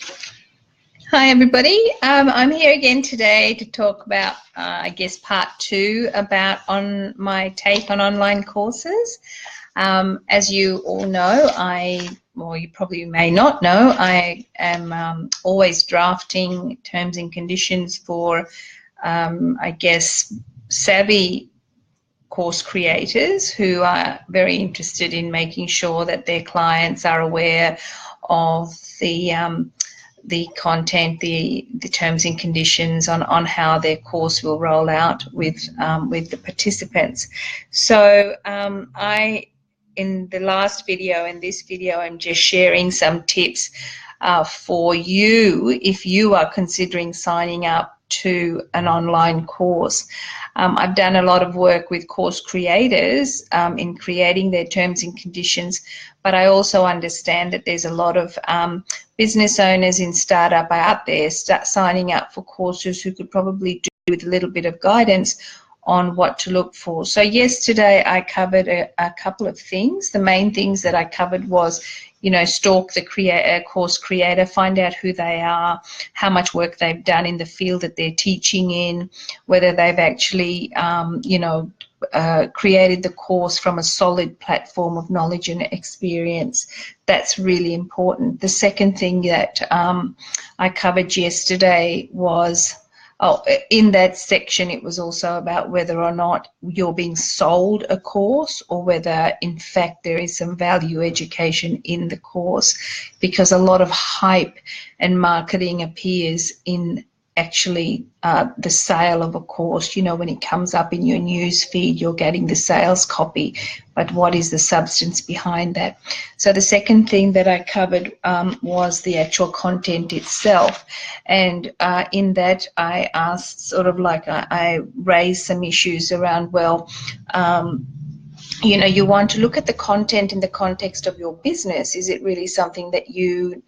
Hi everybody, I'm here again today to talk about, I guess, part 2 about my take on online courses. As you all know, or you probably may not know, I am always drafting terms and conditions for, I guess, savvy course creators who are very interested in making sure that their clients are aware of the content, the terms and conditions on how their course will roll out with the participants. So in the last video and this video, I'm just sharing some tips for you if you are considering signing up to an online course. I've done a lot of work with course creators in creating their terms and conditions, but I also understand that there's a lot of business owners in startup out there signing up for courses who could probably do with a little bit of guidance on what to look for. So yesterday I covered a couple of things. The main things that I covered was, stalk the course creator, find out who they are, how much work they've done in the field that they're teaching in, whether they've actually, created the course from a solid platform of knowledge and experience. That's really important. The second thing that I covered yesterday was, in that section, it was also about whether or not you're being sold a course or whether, in fact, there is some value education in the course, because a lot of hype and marketing appears in actually the sale of a course. When it comes up in your news feed, you're getting the sales copy, but what is the substance behind that? So the second thing that I covered was the actual content itself, and in that I asked I raised some issues around, you want to look at the content in the context of your business. Is it really something that you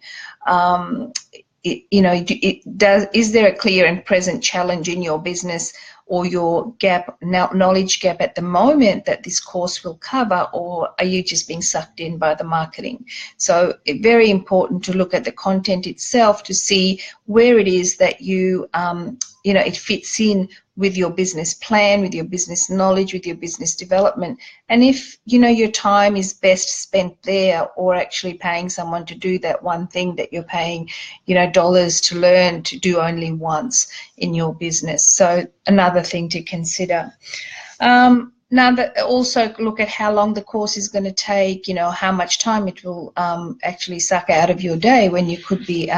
is there a clear and present challenge in your business or your knowledge gap at the moment that this course will cover, or are you just being sucked in by the marketing? So it's very important to look at the content itself to see where it is that it fits in with your business plan, with your business knowledge, with your business development. And if, your time is best spent there, or actually paying someone to do that one thing that you're paying, dollars to learn to do only once in your business. So another thing to consider. Now, that also look at how long the course is going to take, how much time it will actually suck out of your day when you could be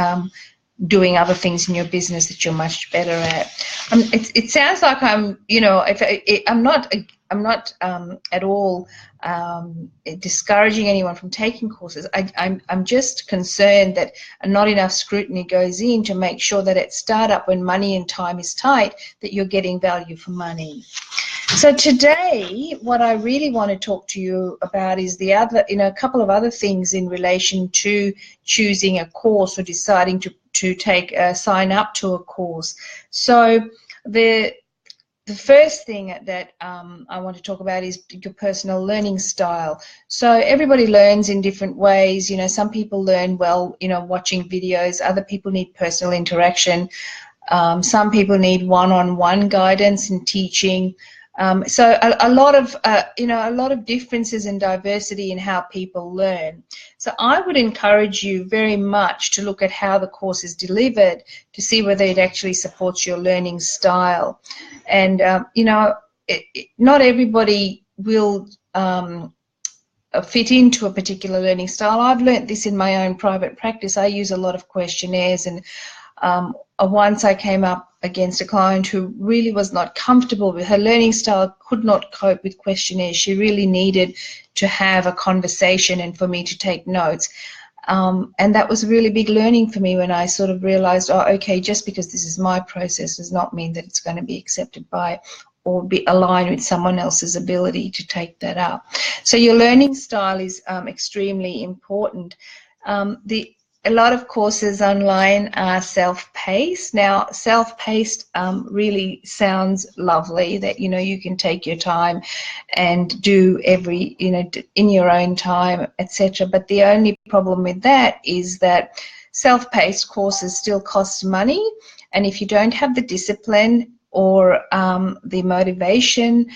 doing other things in your business that you're much better at. It sounds like I'm not at all discouraging anyone from taking courses. I'm just concerned that not enough scrutiny goes in to make sure that at startup, when money and time is tight, that you're getting value for money. So today, what I really want to talk to you about is a couple of other things in relation to choosing a course or deciding to sign up to a course. So the first thing that I want to talk about is your personal learning style. So everybody learns in different ways. Some people learn well, watching videos. Other people need personal interaction. Some people need one-on-one guidance and teaching. So a lot of differences and diversity in how people learn. So I would encourage you very much to look at how the course is delivered to see whether it actually supports your learning style. And not everybody will fit into a particular learning style. I've learnt this in my own private practice. I use a lot of questionnaires, and once I came up against a client who really was not comfortable with her learning style, could not cope with questionnaires. She really needed to have a conversation and for me to take notes. And that was a really big learning for me when I sort of realized, okay, just because this is my process does not mean that it's going to be accepted by or be aligned with someone else's ability to take that up. So your learning style is extremely important. A lot of courses online are self-paced. Now, self-paced really sounds lovely, that, you can take your time and do in your own time, etc. But the only problem with that is that self-paced courses still cost money, and if you don't have the discipline or the motivation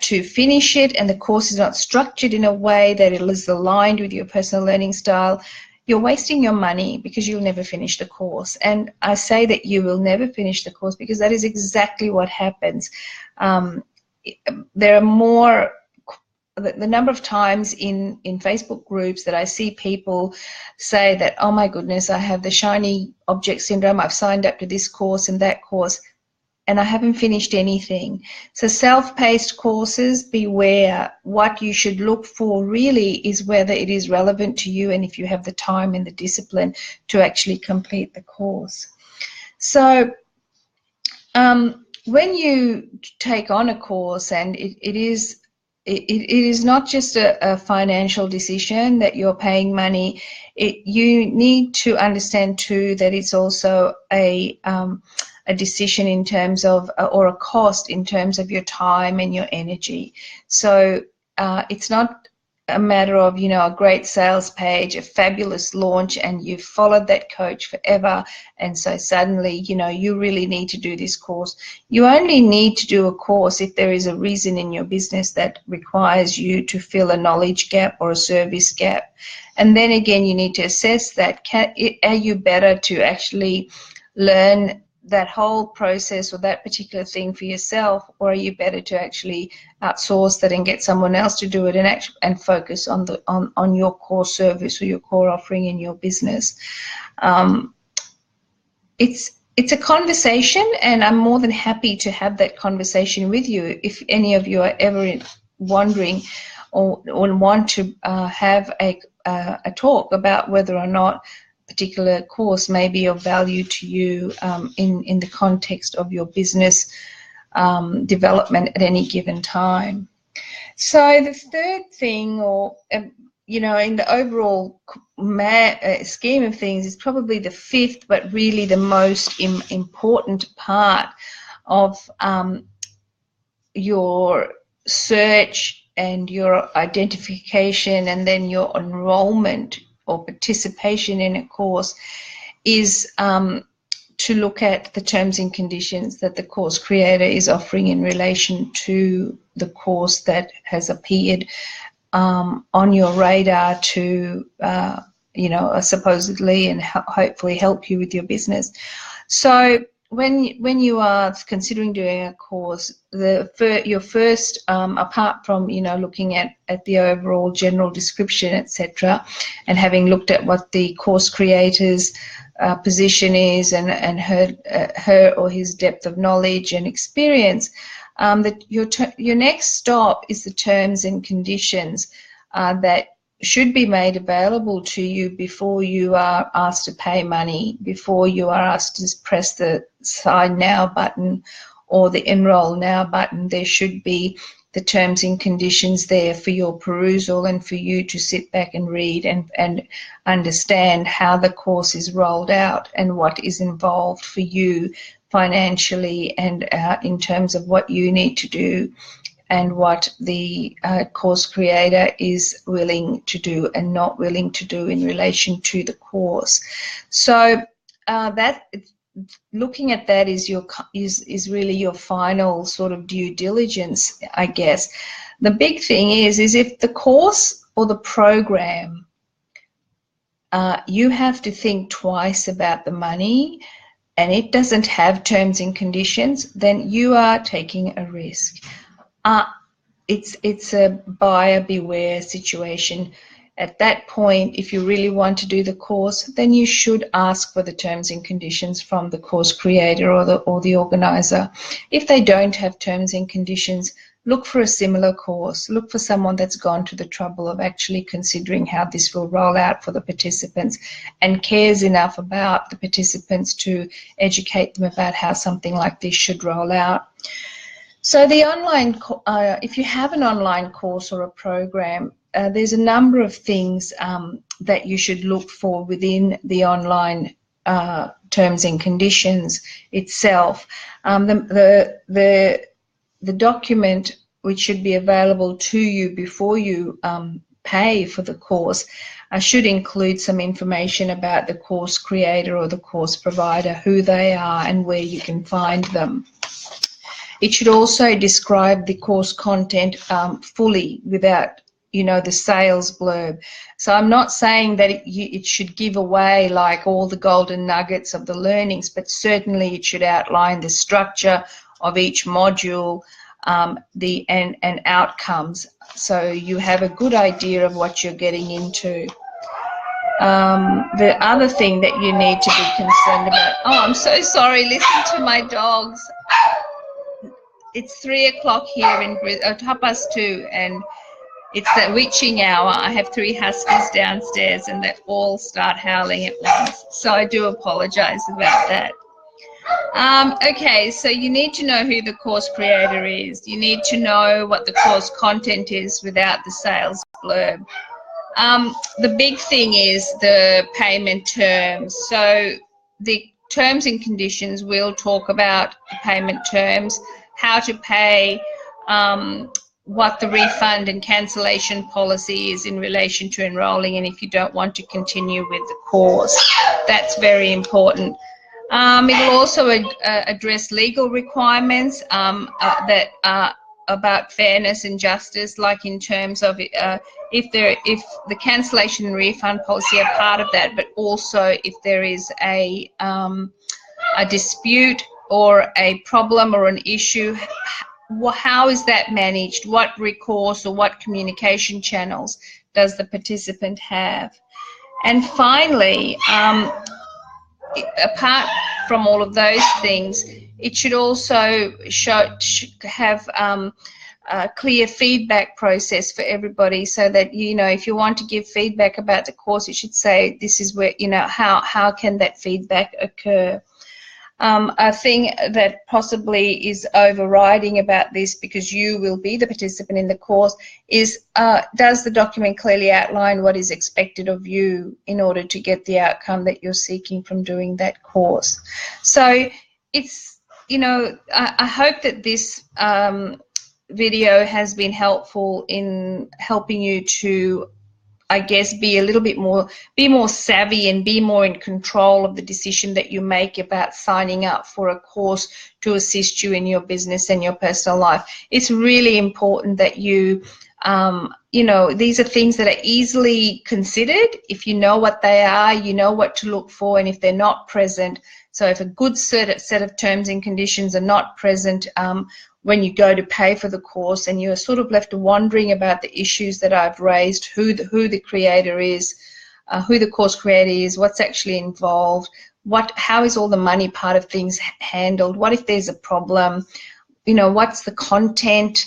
to finish it, and the course is not structured in a way that it is aligned with your personal learning style, you're wasting your money because you'll never finish the course. And I say that you will never finish the course because that is exactly what happens. There are more, the number of times in Facebook groups that I see people say that, oh my goodness, I have the shiny object syndrome, I've signed up to this course and that course, and I haven't finished anything. So self-paced courses, beware. What you should look for really is whether it is relevant to you and if you have the time and the discipline to actually complete the course. So when you take on a course, and it is not just a financial decision that you're paying money, you need to understand too that it's also a decision in terms of, or a cost in terms of your time and your energy. So it's not a matter of, you know, a great sales page, a fabulous launch, and you've followed that coach forever, and so suddenly, you know, you really need to do this course. You only need to do a course if there is a reason in your business that requires you to fill a knowledge gap or a service gap. And then again, you need to assess that. Are you better to actually learn that whole process or that particular thing for yourself, or are you better to actually outsource that and get someone else to do it and focus on your core service or your core offering in your business? It's a conversation, and I'm more than happy to have that conversation with you if any of you are ever wondering or want to have a talk about whether or not particular course may be of value to you in the context of your business development at any given time. So the third thing, or you know, in the overall scheme of things, is probably the fifth, but really the most important part of your search and your identification and then your enrollment or participation in a course, is to look at the terms and conditions that the course creator is offering in relation to the course that has appeared on your radar to, you know, supposedly and hopefully help you with your business. So when you are considering doing a course, your first, apart from, you know, looking at the overall general description, etc., and having looked at what the course creator's position is and her or his depth of knowledge and experience, that your next stop is the terms and conditions that should be made available to you before you are asked to pay money, before you are asked to press the sign now button or the enroll now button. There should be the terms and conditions there for your perusal and for you to sit back and read and understand how the course is rolled out and what is involved for you financially and in terms of what you need to do and what the course creator is willing to do and not willing to do in relation to the course. So that looking at that is really your final sort of due diligence, I guess. The big thing is if the course or the program, you have to think twice about the money and it doesn't have terms and conditions, then you are taking a risk. It's a buyer beware situation. At that point, if you really want to do the course, then you should ask for the terms and conditions from the course creator or the organizer. If they don't have terms and conditions, look for a similar course. Look for someone that's gone to the trouble of actually considering how this will roll out for the participants and cares enough about the participants to educate them about how something like this should roll out. So the online, if you have an online course or a program, there's a number of things that you should look for within the online terms and conditions itself. The document which should be available to you before you pay for the course should include some information about the course creator or the course provider, who they are and where you can find them. It should also describe the course content fully without, you know, the sales blurb. So I'm not saying that it should give away like all the golden nuggets of the learnings, but certainly it should outline the structure of each module, and outcomes, so you have a good idea of what you're getting into. The other thing that you need to be concerned about, oh, I'm so sorry, listen to my dogs. It's 3 o'clock here in Brisbane, 2:30, and it's the witching hour. I have 3 huskies downstairs and they all start howling at once, so I do apologize about that. Okay, so you need to know who the course creator is. You need to know what the course content is without the sales blurb. The big thing is the payment terms. So the terms and conditions will talk about the payment terms, how to pay, what the refund and cancellation policy is in relation to enrolling, and if you don't want to continue with the course. That's very important. It will also address legal requirements that are about fairness and justice, like in terms of if the cancellation and refund policy are part of that, but also if there is a dispute or a problem or an issue, how is that managed? What recourse or what communication channels does the participant have? And finally, apart from all of those things, it should also have a clear feedback process for everybody, so that, you know, if you want to give feedback about the course, it should say this is where, you know, how can that feedback occur. A thing that possibly is overriding about this, because you will be the participant in the course, is does the document clearly outline what is expected of you in order to get the outcome that you're seeking from doing that course? So it's, you know, I hope that this video has been helpful in helping you to, I guess, be a little bit more, be more savvy and be more in control of the decision that you make about signing up for a course to assist you in your business and your personal life. It's really important that you, you know, these are things that are easily considered. If you know what they are, you know what to look for, and if they're not present, so if a good set of terms and conditions are not present when you go to pay for the course, and you're sort of left wondering about the issues that I've raised, who the creator is, who the course creator is, what's actually involved, how is all the money part of things handled, what if there's a problem, you know, what's the content,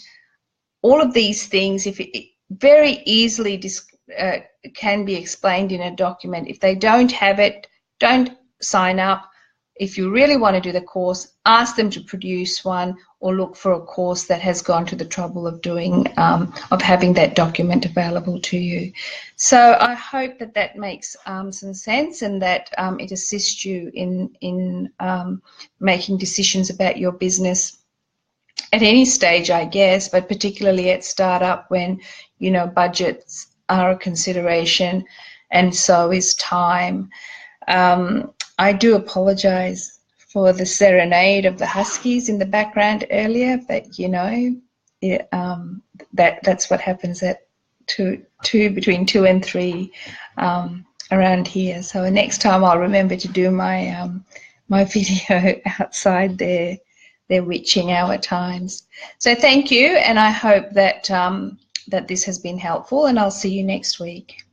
all of these things, if it very easily can be explained in a document. If they don't have it, don't sign up. If you really want to do the course, ask them to produce one, or look for a course that has gone to the trouble of doing, of having that document available to you. So I hope that that makes some sense, and that it assists you in making decisions about your business at any stage, I guess, but particularly at startup, when, you know, budgets are a consideration, and so is time. I do apologize for the serenade of the huskies in the background earlier, but, you know, that's what happens at between 2 and 3 around here. So next time I'll remember to do my my video outside their witching hour times. So thank you, and I hope that that this has been helpful, and I'll see you next week.